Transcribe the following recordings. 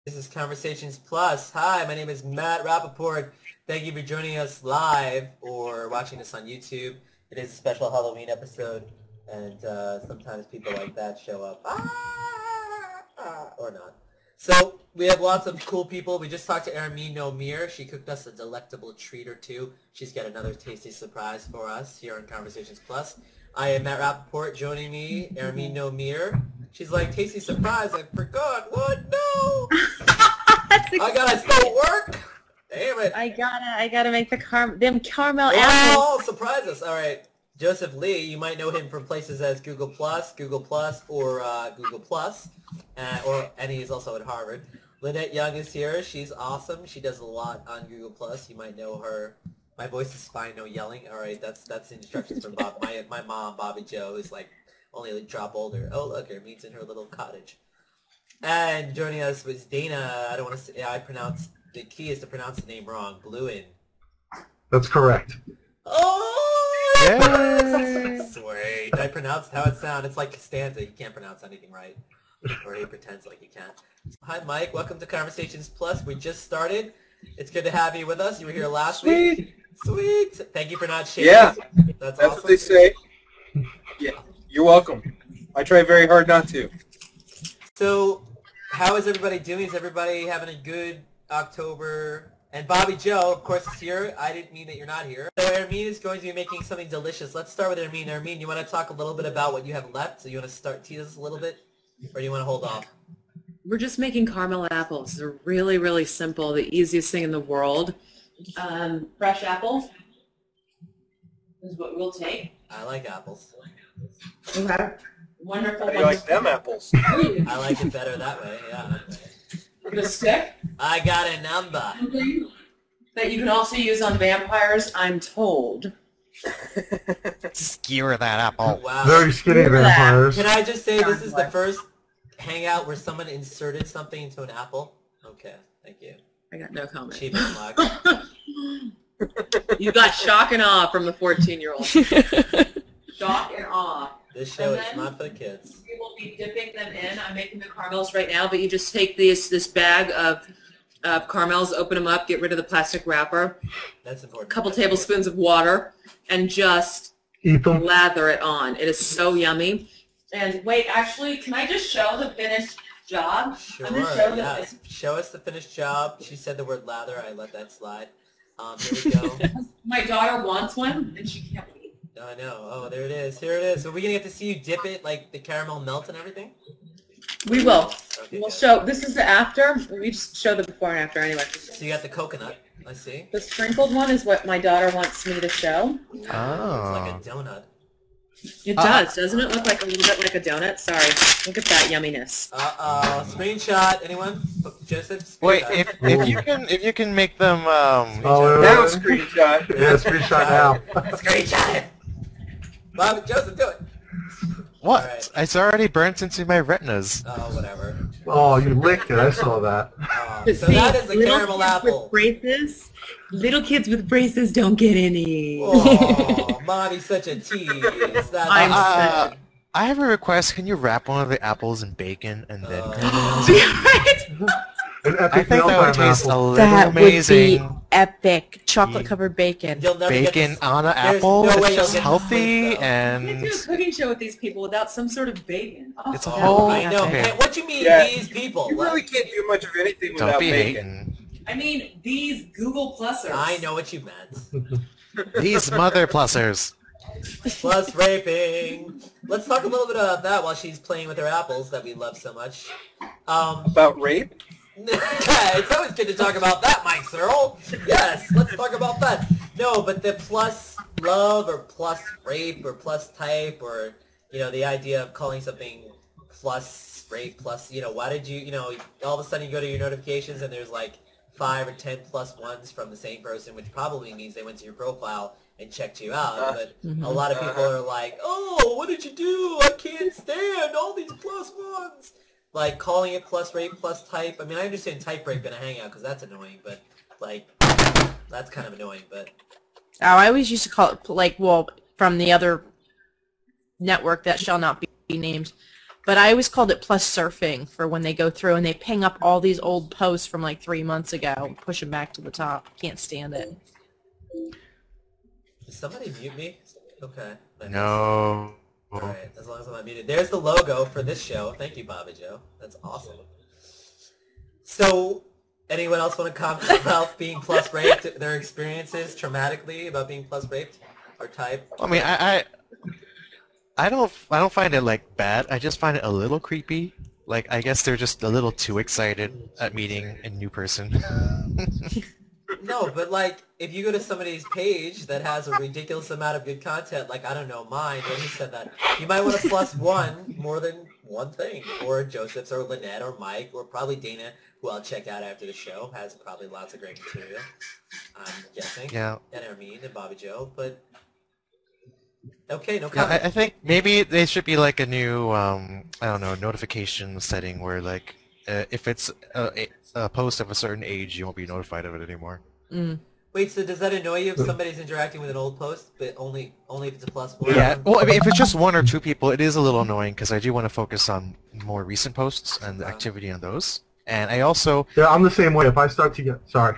This is Conversations Plus. Hi, my name is Matt Rappaport. Thank you for joining us live or watching us on YouTube. It is a special Halloween episode, and sometimes people like that show up. Or not. So, we have lots of cool people. We just talked to Hermine Ngnomire. She cooked us a delectable treat or two. She's got another tasty surprise for us here on Conversations Plus. I am Matt Rappaport. Joining me, Hermine Ngnomire. She's like, tasty surprise, I forgot. What? No! I gotta still work? Damn it. I gotta make them caramel Oh, apples. surprise us. All right. Joseph Lee, you might know him from places as Google Plus, or Google Plus, and he's also at Harvard. Lynette Young is here. She's awesome. She does a lot on Google Plus. You might know her. My voice is fine, no yelling. All right, that's the instructions from Bob. My mom, Bobby Joe, is like only a drop older. Oh, look, her meets in her little cottage. And joining us was Dana. I don't want to say. The key is to pronounce the name wrong. Bluin. That's correct. Oh! Yay! Sweet. I pronounced how it sounds. It's like Costanza. You can't pronounce anything right. Or he pretends like he can't. Hi, Mike. Welcome to Conversations Plus. We just started. It's good to have you with us. You were here last week. Sweet. Thank you for not shaking. Yeah. That's That's awesome. what they say. Yeah. You're welcome. I try very hard not to. So, how is everybody doing? Is everybody having a good October? And Bobby Joe, of course, is here. I didn't mean that you're not here. So Hermine is going to be making something delicious. Let's start with Hermine. Hermine, you want to talk a little bit about what you have left? So you want to tease us a little bit? Or do you want to hold off? We're just making caramel apples. They're really, really simple. The easiest thing in the world. Fresh apples is what we'll take. I like apples. Okay. Wonderful. How do you like them apples? I like it better that way, yeah. With a stick I got a number. that you can also use on vampires, I'm told. Skewer that apple. Wow. Very skinny Look at that. vampires. Can I just say this is the first hangout where someone inserted something into an apple? Okay, thank you. I got no comment. Cheap and luck. You got shock and awe from the 14-year-old. Shock and awe. This show And is then- not for the kids. We will be dipping them in. I'm making the caramels right now, but you just take this bag of caramels, open them up, get rid of the plastic wrapper, That's important. a couple tablespoons of water, and just Eat them. lather it on. It is so yummy. And wait, actually, can I just show the finished job? Sure, I'm gonna show yes. Show us the finished job. She said the word lather. I let that slide. Here we go. My daughter wants one, and she can't wait. I know. Oh, there it is. Here it is. So are we going to get to see you dip it, like the caramel melt and everything? We will. Okay, We'll good. show. This is the after. We just show the before and after anyway. So you got the coconut. I see. The sprinkled one is what my daughter wants me to show. It's Oh. like a donut. It does. Doesn't it look like a little bit like a donut? Sorry. Look at that yumminess. Uh-oh. Screenshot. Anyone? Joseph? Wait, Screenshot. if you can make them Oh, now screenshot. Yeah, screenshot now. Screenshot it. Bob, Joseph, do it. what? All right. It's already burnt into my retinas. Oh, whatever. Oh, you licked it. I saw that. So that is the caramel apple. Little kids with braces don't get any. Oh, mommy's such a tease. That's I'm awesome. I have a request. Can you wrap one of the apples in bacon and then caramels? An I epic think that would mealtime taste a apple. little That would amazing. be epic. Chocolate covered bacon. You'll never get Bacon this- on an there's apple. no way It's you'll just get healthy this, though. I can't and do a cooking show with these people without some sort of bacon. Oh, it's a Oh, whole. I know. Okay. Hey, what do you mean, Yeah. these people? You What? really can't do much of anything Don't without be bacon. hating. I mean, these Google Plusers. I know what you meant. These mother plussers. Plus raping. Let's talk a little bit about that while she's playing with her apples that we love so much. About rape? It's always good to talk about that, Mike Searle. Yes, let's talk about that. No, but the plus love or plus rape or plus type or, the idea of calling something plus rape plus, why did you, all of a sudden you go to your notifications and there's like 5 or 10 plus ones from the same person, which probably means they went to your profile and checked you out. But a lot of people are like, oh, what did you do? I can't stand all these plus ones. Like, calling it plus rape plus type. I mean, I understand type rape in a hangout because that's annoying, but, like, that's kind of annoying, but... Oh, I always used to call it, from the other network that shall not be named, But I always called it plus surfing for when they go through and they ping up all these old posts from like 3 months ago and push them back to the top. Can't stand it. Did somebody mute me? Okay. No. Alright, as long as I'm not muted. There's the logo for this show. Thank you, Bobby Joe. That's awesome. So, anyone else want to comment about being plus raped, their experiences traumatically about being plus raped or type? I mean, I don't find it like bad. I just find it a little creepy. Like, I guess they're just a little too excited at meeting a new person. No, but like, if you go to somebody's page that has a ridiculous amount of good content, like, I don't know, mine, when he said that, you might want to plus one more than one thing. Or Joseph's, or Lynette, or Mike, or probably Dana, who I'll check out after the show, has probably lots of great material, I'm guessing. Yeah. And Hermine and Bobby Joe, but... Okay, no Yeah, comment. I think maybe they should be like a new, I don't know, notification setting where like, if it's a post of a certain age, you won't be notified of it anymore. Mm. Wait, so does that annoy you if somebody's interacting with an old post, but only if it's a plus one? Yeah, well, I mean, if it's just one or two people, it is a little annoying because I do want to focus on more recent posts and the activity on those. And I also, Yeah, I'm the same way. If I start to get... Sorry.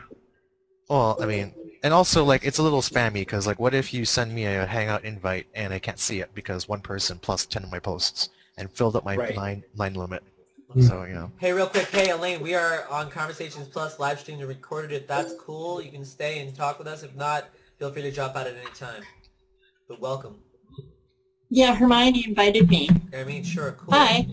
well, I mean, and also, like, it's a little spammy because, like, what if you send me a Hangout invite and I can't see it because one person plus 10 of my posts and filled up my line limit? So, you know. Hey, real quick, hey, Elaine, we are on Conversations Plus live streamed and recorded. If that's cool, you can stay and talk with us. If not, feel free to drop out at any time. But welcome. Yeah, Hermione invited me. Hermine, sure, cool. Hi.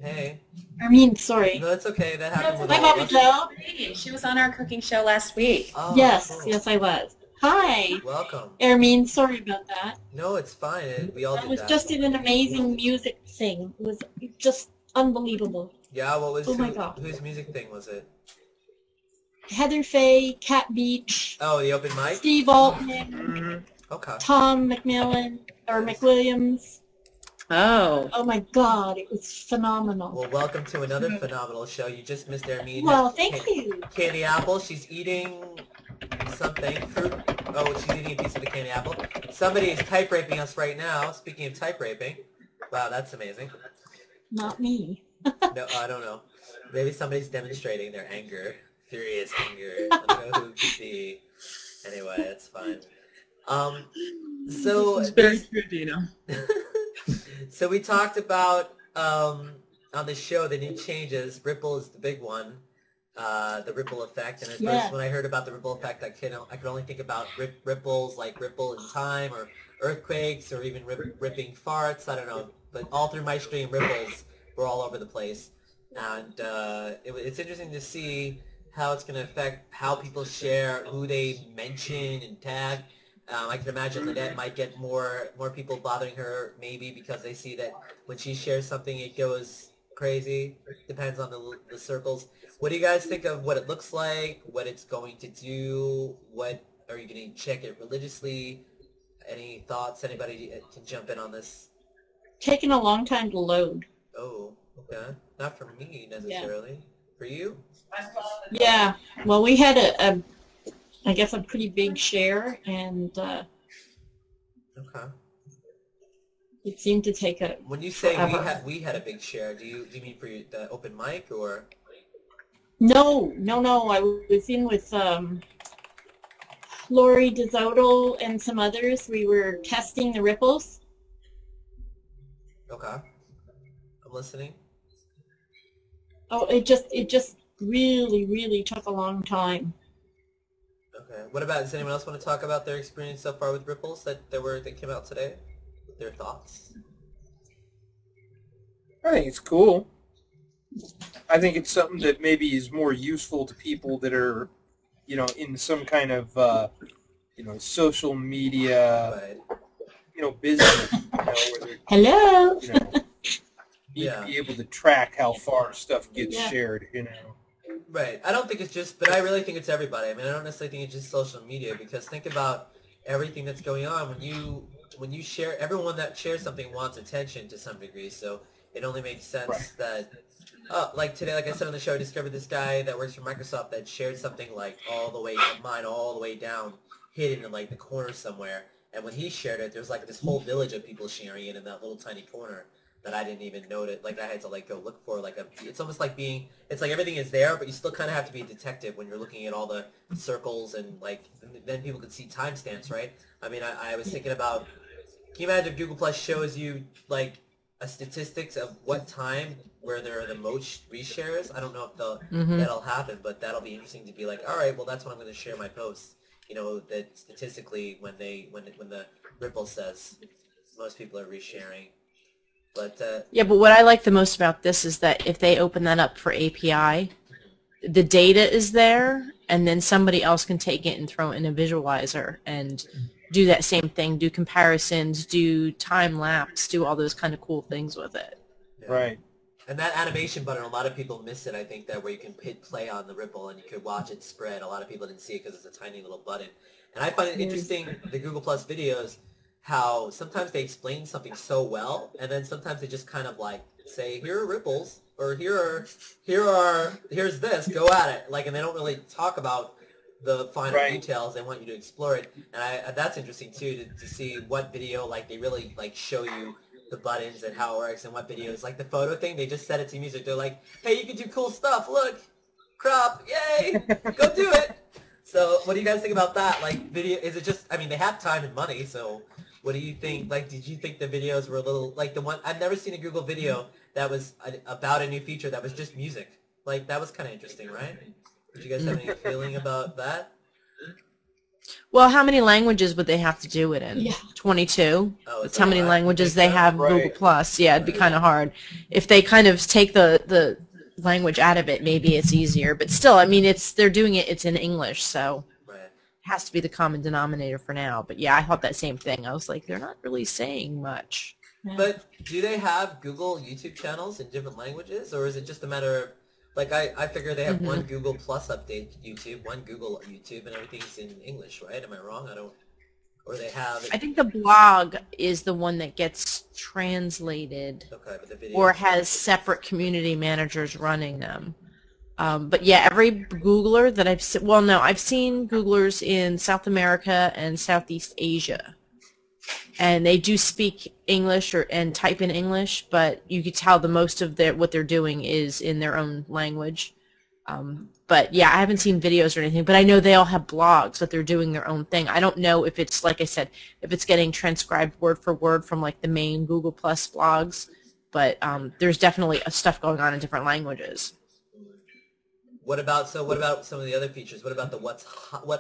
Hey. Hermine, sorry. No, that's okay. That happened with Hi, all of Bobby us. Joe. Hey, she was on our cooking show last week. Oh, Yes, cool. yes, I was. Hi. Welcome. Hermine, sorry about that. No, it's fine. We all That did was that. just an amazing music thing. It was just unbelievable. Yeah, what was Oh my God. whose music thing was it? Heather Faye, Cat Beach, Oh, the open mic? Steve Altman, Okay. Tom McMillan, or McWilliams. Oh. Oh my God, it was phenomenal. Well, welcome to another phenomenal show. You just missed Hermine. Well, thank you. Candy apple. She's eating something. Fruit. Oh, she's eating a piece of the candy apple. Somebody is type raping us right now. Speaking of type raping. Wow, that's amazing. Not me. No, I don't know. Maybe somebody's demonstrating their anger. Furious anger. I don't know who it could be. Anyway, it's fine. So... It's very true, Dino. So we talked about on the show the new changes. Ripple is the big one, the ripple effect. And at first, when I heard about the ripple effect, I could only think about ripples like ripple in time, or earthquakes, or even ripping farts. I don't know, but all through my stream, ripples were all over the place, and it's interesting to see how it's going to affect how people share, who they mention and tag. I can imagine Lynette might get more people bothering her, maybe because they see that when she shares something, it goes crazy. Depends on the circles. What do you guys think of what it looks like, what it's going to do? What are you going to check it religiously? Any thoughts? Anybody can jump in on this? Taking a long time to load. Oh, okay. Not for me necessarily. Yeah. For you? Yeah. Well, we had I guess a pretty big share, and okay. It seemed to take a. When you say forever. we had a big share, do you mean for the open mic or? No. I was in with Lori DeZoto and some others. We were testing the ripples. Okay. I'm listening. Oh, it just really took a long time. Okay. What about, does anyone else want to talk about their experience so far with ripples that came out today? Their thoughts? I think it's cool. I think it's something that maybe is more useful to people that are, in some kind of, social media, Right. business, where they're, Hello. be able to track how far stuff gets shared, Right. I don't think it's just, but I really think it's everybody. I mean, I don't necessarily think it's just social media, because think about everything that's going on. When you share, everyone that shares something wants attention to some degree, so it only makes sense that, like today, like I said on the show, I discovered this guy that works for Microsoft that shared something like all the way down, hidden in like the corner somewhere, and when he shared it, there's like this whole village of people sharing it in that little tiny corner. that I didn't even notice. Like I had to like go look for like a. It's almost like being. It's like everything is there, but you still kind of have to be a detective when you're looking at all the circles and like. Then people can see timestamps, right? I mean, I was thinking about. Can you imagine if Google Plus shows you like a statistics of what time where there are the most reshares? I don't know if that'll happen, but that'll be interesting to be like, all right, well that's when I'm going to share my posts. You know, that statistically when the Ripple says most people are resharing. But yeah, but what I like the most about this is that if they open that up for API, the data is there, and then somebody else can take it and throw it in a visualizer and do that same thing, do comparisons, do time lapse, do all those kind of cool things with it. yeah. Right. And that animation button, a lot of people miss it. I think that where you can hit play on the Ripple and you could watch it spread. A lot of people didn't see it because it's a tiny little button. And I find it interesting, the Google Plus videos, how sometimes they explain something so well, and then sometimes they just kind of like say, here are ripples, or here's this, go at it. Like, and they don't really talk about the final details. They want you to explore it, and that's interesting too to see what video like they really like show you the buttons and how it works, and what videos like the photo thing. They just set it to music. They're like, hey, you can do cool stuff. Look, crop, yay, go do it. So, what do you guys think about that? Like, video? Is it just? I mean, they have time and money, so. What do you think? Like, did you think the videos were a little like the one? I've never seen a Google video that was about a new feature that was just music. Like, that was kind of interesting, right? Did you guys have any feeling about that? Well, how many languages would they have to do it in? Yeah. 22. Oh, That's how many languages they have Google Plus. Yeah, it'd be kind of hard. If they kind of take the language out of it, maybe it's easier. But still, I mean, they're doing it. It's in English, so. Has to be the common denominator for now. But yeah, I thought that same thing. I was like, they're not really saying much. But do they have Google YouTube channels in different languages, or is it just a matter of, like, I figure they have one Google Plus update YouTube, one Google YouTube, and everything's in English, right? Am I wrong? I don't, or they have... I think the blog is the one that gets translated, okay, but the video or has separate community managers running them. But yeah, every Googler that I've seen, well, no, I've seen Googlers in South America and Southeast Asia, and they do speak English and type in English, but you could tell the most of what they're doing is in their own language. But yeah, I haven't seen videos or anything, but I know they all have blogs that they're doing their own thing. I don't know if it's, like I said, if it's getting transcribed word for word from like the main Google Plus blogs, but there's definitely stuff going on in different languages. What about some of the other features? What about the what's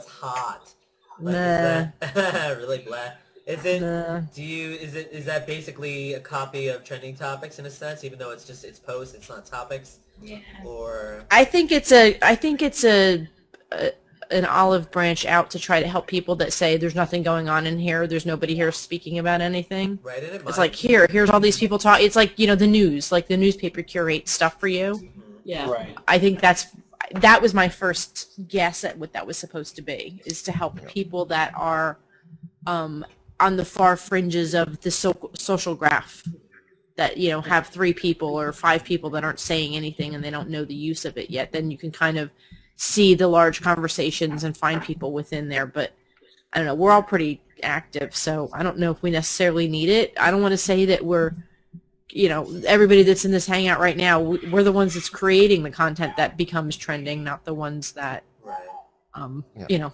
hot? Like, Nah. is that, really blah. Is it? Nah. Is that basically a copy of trending topics in a sense, even though it's posts, it's not topics? Yeah. Or I think it's an olive branch out to try to help people that say there's nothing going on in here, there's nobody here speaking about anything. Right, and it's like here's all these people talk. It's like, you know, the news, like the newspaper curates stuff for you. Yeah. Right. I think that was my first guess at what that was supposed to be, is to help people that are on the far fringes of the social graph, that, you know, have 3 people or 5 people that aren't saying anything and they don't know the use of it yet. Then you can kind of see the large conversations and find people within there. But I don't know, we're all pretty active, so I don't know if we necessarily need it. I don't want to say that we're, you know, everybody that's in this hangout right now, we're the ones that's creating the content that becomes trending, not the ones that, you know,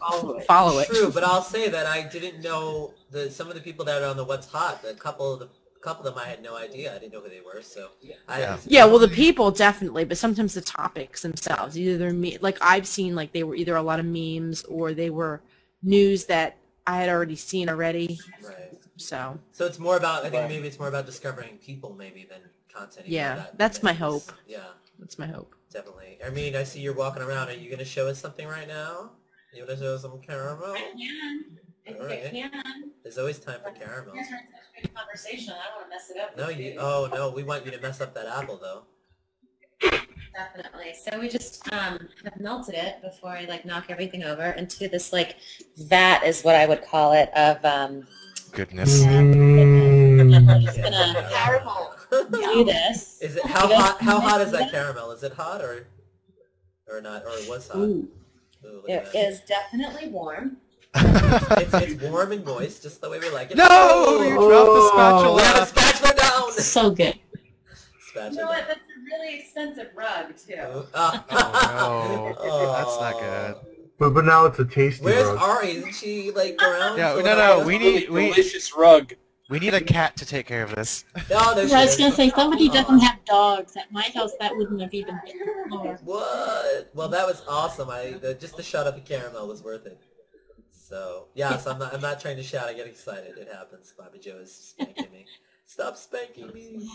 follow it. True, but I'll say that I didn't know some of the people that are on the What's Hot. A couple of them I had no idea. I didn't know who they were. So yeah, well, the people definitely, but sometimes the topics themselves, either they're like I've seen, like they were either a lot of memes or they were news that I had already seen already. Right. So it's more about, I think maybe it's more about discovering people maybe than content. Yeah, that's my hope. Yeah. That's my hope. Definitely. Hermine, I see you're walking around. Are you going to show us something right now? You want to show us some caramel? I can. I think I can. There's always time for caramel. You're trying to have a conversation. I don't want to mess it up. No, no, we want you to mess up that apple though. Definitely. So we just have melted it before I like knock everything over into this like vat is what I would call it of goodness. I'm just gonna do this. Is it how hot is that caramel? Is it hot or not, or it was hot? Ooh. Ooh, It is definitely warm. it's warm and moist, just the way we like it. No, you dropped the spatula. We have a spatula down. So good. spatula. You know what? That's a really expensive rug too. Oh, no. That's not good. But now it's a tasty Where's rug. Ari? Isn't she like around? Yeah, filling no, up we with need delicious rug. we need a cat to take care of this. No, there she I was is. going to say, somebody Aw. doesn't have dogs. At my house, that wouldn't have even hit the floor. What? Well, that was awesome. Just the shot of the caramel was worth it. So yes, I'm not trying to shout. I get excited. It happens. Bobby Joe is spanking me. Stop spanking me.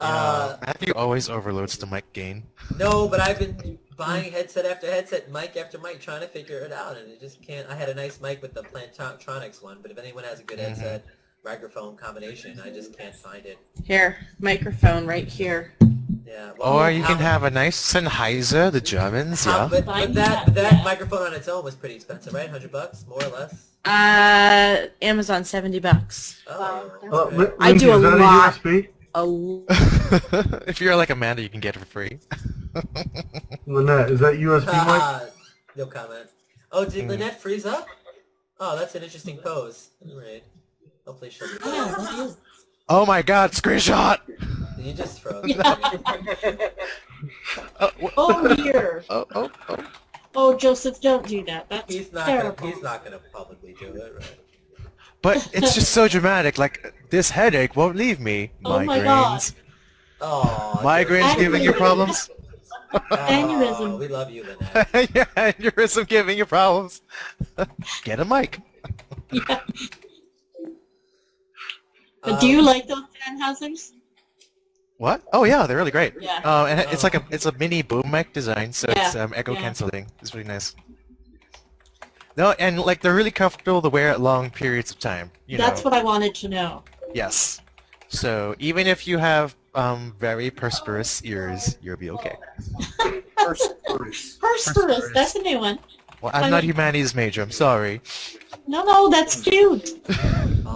Matthew always overloads the mic gain. No, but I've been buying headset after headset, mic after mic, trying to figure it out, and it just can't. I had a nice mic with the Plantronics one, but if anyone has a good headset microphone combination, I just can't find it. Here, microphone right here. Yeah. Well, Or you can have a nice Sennheiser, the Germans, yeah. But that microphone on its own was pretty expensive, right? $100, more or less. Amazon, $70. Oh. Lindsay, Okay. I do a is that lot. USB? If you're like Amanda, you can get it for free. Lynette, is that USB mic? No comment. Oh, did Lynette freeze up? Oh, that's an interesting pose. Alright. Hopefully she'll be Yeah, that is. Oh my god, screenshot! You just froze. Oh, dear. Oh. Oh, Joseph, don't do that. That's He's not terrible. gonna publicly do it, right? But it's just so dramatic, like, this headache won't leave me. Oh my God. Migraines. Oh, Migraines giving you problems? Aneurysm. We love you, Lynette. Yeah, aneurysm giving you problems. Get a mic. Yeah. But do you like those Sennheisers? What? Oh yeah, they're really great. Yeah. And it's a mini boom mic design, so it's Yeah, echo yeah. canceling. It's really nice. No, and like they're really comfortable to wear at long periods of time. That's what I wanted to know. Yes. So even if you have very perspicuous ears, you'll be okay. Perspiris, that's a new one. Well, I'm not humanities major. I'm sorry. No, that's cute.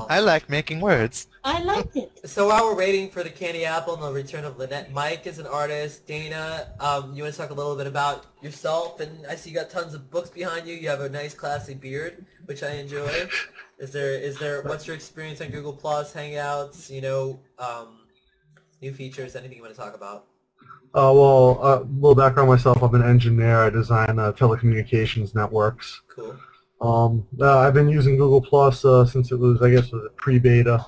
I like making words. I liked it. So while we're waiting for the candy apple and the return of Lynette, Mike is an artist. Dana, you want to talk a little bit about yourself? And I see you got tons of books behind you. You have a nice, classy beard, which I enjoy. Is there? What's your experience on Google Plus, Hangouts? New features? Anything you want to talk about? A little background on myself. I'm an engineer. I design telecommunications networks. Cool. I've been using Google Plus since it was, I guess, was a pre-beta.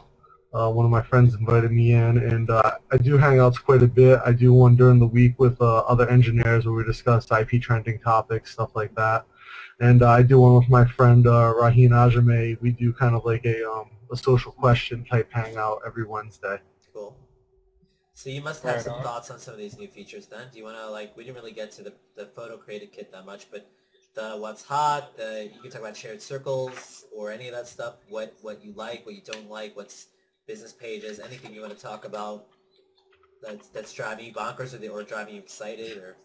One of my friends invited me in, and I do Hangouts quite a bit. I do one during the week with other engineers where we discuss IP trending topics, stuff like that. And I do one with my friend Raheen Ajame. We do kind of like a social question type Hangout every Wednesday. Cool. So you must have some thoughts on some of these new features then. Do you want to, we didn't really get to the photo created kit that much, but the what's hot, you can talk about shared circles or any of that stuff, what you like, what you don't like, what's business pages, anything you want to talk about that's driving you bonkers or driving you excited, or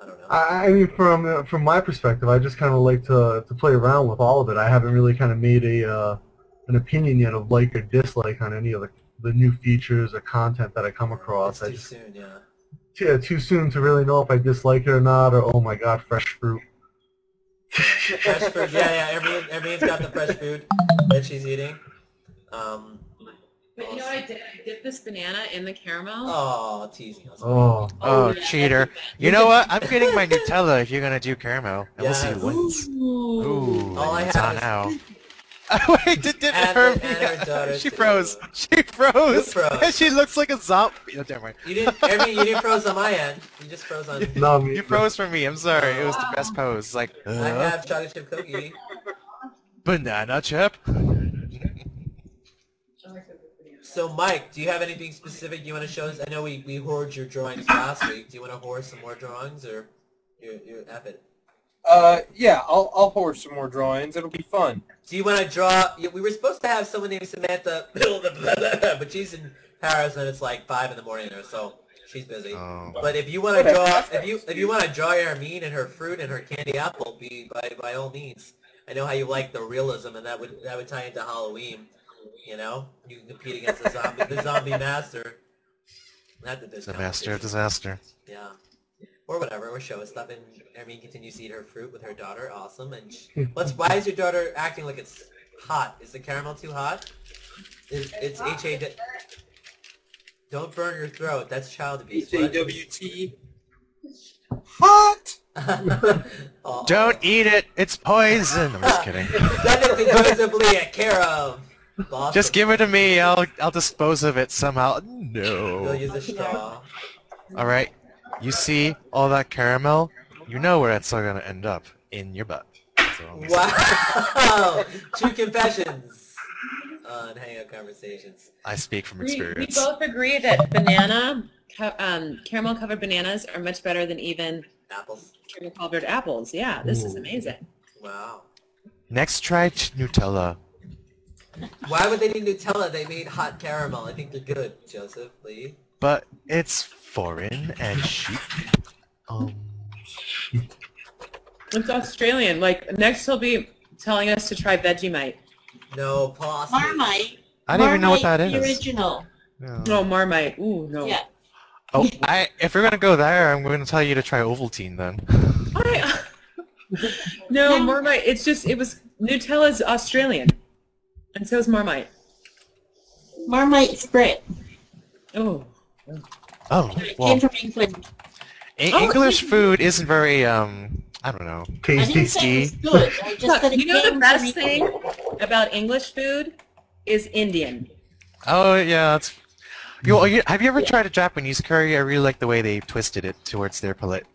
I don't know. I mean, from my perspective, I just kind of like to play around with all of it. I haven't really kind of made an opinion yet of like or dislike on any of the new features or content that I come across. It's too soon, yeah. Yeah, too soon to really know if I dislike it or not, or oh my god, fresh fruit. Fresh food, yeah. Everyone's got the fresh food that she's eating. But you know what I did? I dipped this banana in the caramel. Oh, teasing us. Oh, cheater. You know what? I'm getting my Nutella if you're going to do caramel. And we'll see who wins. Ooh. All I it's have on is- now. Wait, did And her daughter She too. froze. She froze. Who froze? And she looks like a zombie. Oh, never mind. You didn't froze on my end. You just froze on. No, You froze for me. I'm sorry. It was the best pose. Like, I have chocolate chip cookie. banana chip. So, Mike, do you have anything specific you want to show us? I know we hoard your drawings last week. Do you want to hoard some more drawings, or you're F it? Yeah, I'll hoard some more drawings. It'll be fun. Do you want to draw? We were supposed to have someone named Samantha, but she's in Paris and it's like 5 in the morning or so. She's busy. Oh. But if you want to draw, if you want to draw Hermine and her fruit and her candy apple, by all means. I know how you like the realism, and that would tie into Halloween. You know, you can compete against the zombie master. Not that there's The master of disaster. Yeah. Or whatever, or show us stuff, and Hermine continues to eat her fruit with her daughter. Awesome. And why is your daughter acting like it's hot? Is the caramel too hot? It's HA. Don't burn your throat. That's child abuse. HAWT. Hot! Oh. Don't eat it. It's poison. I'm just kidding. Send it conclusively at care of Boston. Just give it to me. I'll dispose of it somehow. We'll No. use a straw. All right. You see all that caramel? You know where it's all gonna end up in your butt. So, Wow! True confessions on Hangout Conversations. I speak from We experience. both agree that caramel-covered bananas are much better than even Apples. caramel-covered apples. Yeah, this is Ooh. amazing. Wow. Next, try Nutella. Why would they need Nutella? They made hot caramel. I think they're good, Joseph Lee. But it's foreign and chic. It's Australian. Like, next he'll be telling us to try Vegemite. No, possibly. Marmite. I don't even know what that Marmite, is. The original. No. Oh, Marmite. Ooh, no. Yeah. Oh, if you're gonna go there, I'm going to tell you to try Ovaltine then. No, Marmite. It was Nutella's Australian, and so is Marmite. Marmite spread. Oh. Oh, It well, came from England. English food isn't very, I don't know. I Tasty. didn't say it was good. I just said it You know came the best from thing England. about English food is Indian. Oh, yeah, that's... have you ever tried a Japanese curry? I really like the way they twisted it towards their palate.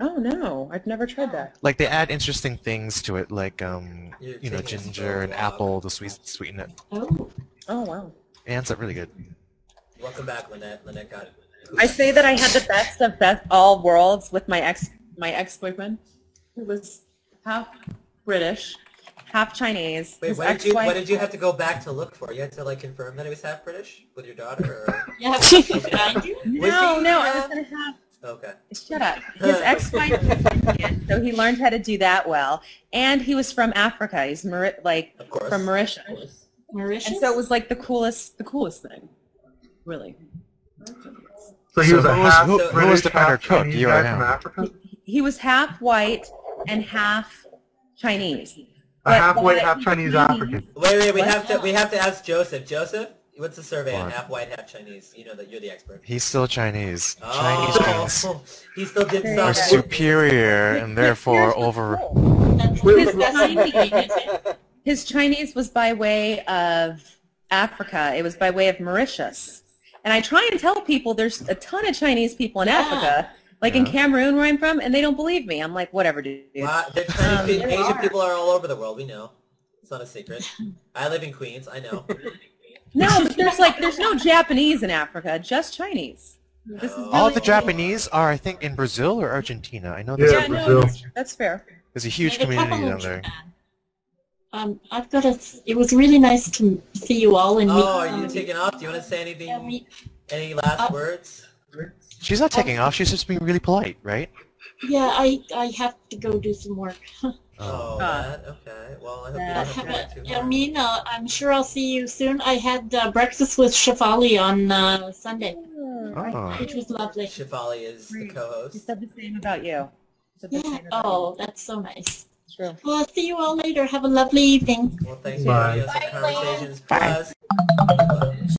Oh no, I've never tried that. Like, they add interesting things to it, like, You're you know, taking a ginger slow and walk. apple to sweeten it. Oh. Oh wow. It ends up really good. Welcome back, Lynette. Lynette got I say that I had the best of all worlds with my ex-boyfriend, who was half British, half Chinese. Wait, His what did ex-wife- you have to go back to look for? You had to like confirm that he was half British with your daughter, or You have to find you? Was No, he, no, I was gonna have. okay. Shut up. His ex-wife was Indian, so he learned how to do that well, and he was from Africa. He's Of course. from Mauritius, Mauritius? and so it was like the coolest thing, really. So he was So a who was- half who- who was British, the better half cook, Chinese you or guy him? from Africa? He was half white and half Chinese. A half white, but half he's Chinese Chinese. African. Wait, we What? have to ask Joseph. Joseph, what's the survey on What? half white, half Chinese? You know that you're the expert. He's still Chinese. Chinese beings Oh, he still did There you are go. something. superior and therefore over... That's His that's Chinese- amazing, is it? His Chinese was by way of Africa. It was by way of Mauritius. And I try and tell people there's a ton of Chinese people in Yeah. Africa, like in Yeah. Cameroon where I'm from, and they don't believe me. I'm like, whatever, dude. Wow, the Chinese there Asian are. people are all over the world. We know. It's not a secret. I live in Queens. I know. No, but there's no Japanese in Africa, just Chinese. This is Oh. All really the cool. Japanese are, I think, in Brazil or Argentina. I know Yeah, Yeah, no, Brazil. that's fair. there's a huge Yeah, the community couple down of there. I've got a. It was really nice to see you all and meet. Oh, are you taking off? Do you want to say anything? Yeah, meet. Any last words? She's not taking off, she's just being really polite, right? Yeah, I have to go do some work. Oh, that? Okay. Well, I hope you Yeah. don't have to work too I hard. mean, I'm sure I'll see you soon. I had breakfast with Shafali on Sunday, Oh. which was lovely. Shifali is the He co-host. said the same about you. He said the Yeah. same about Oh, that's so nice. you. True. Well, I'll see you all later. Have a lovely evening. Well, thanks for Bye. joining us on Conversations Bye. Plus.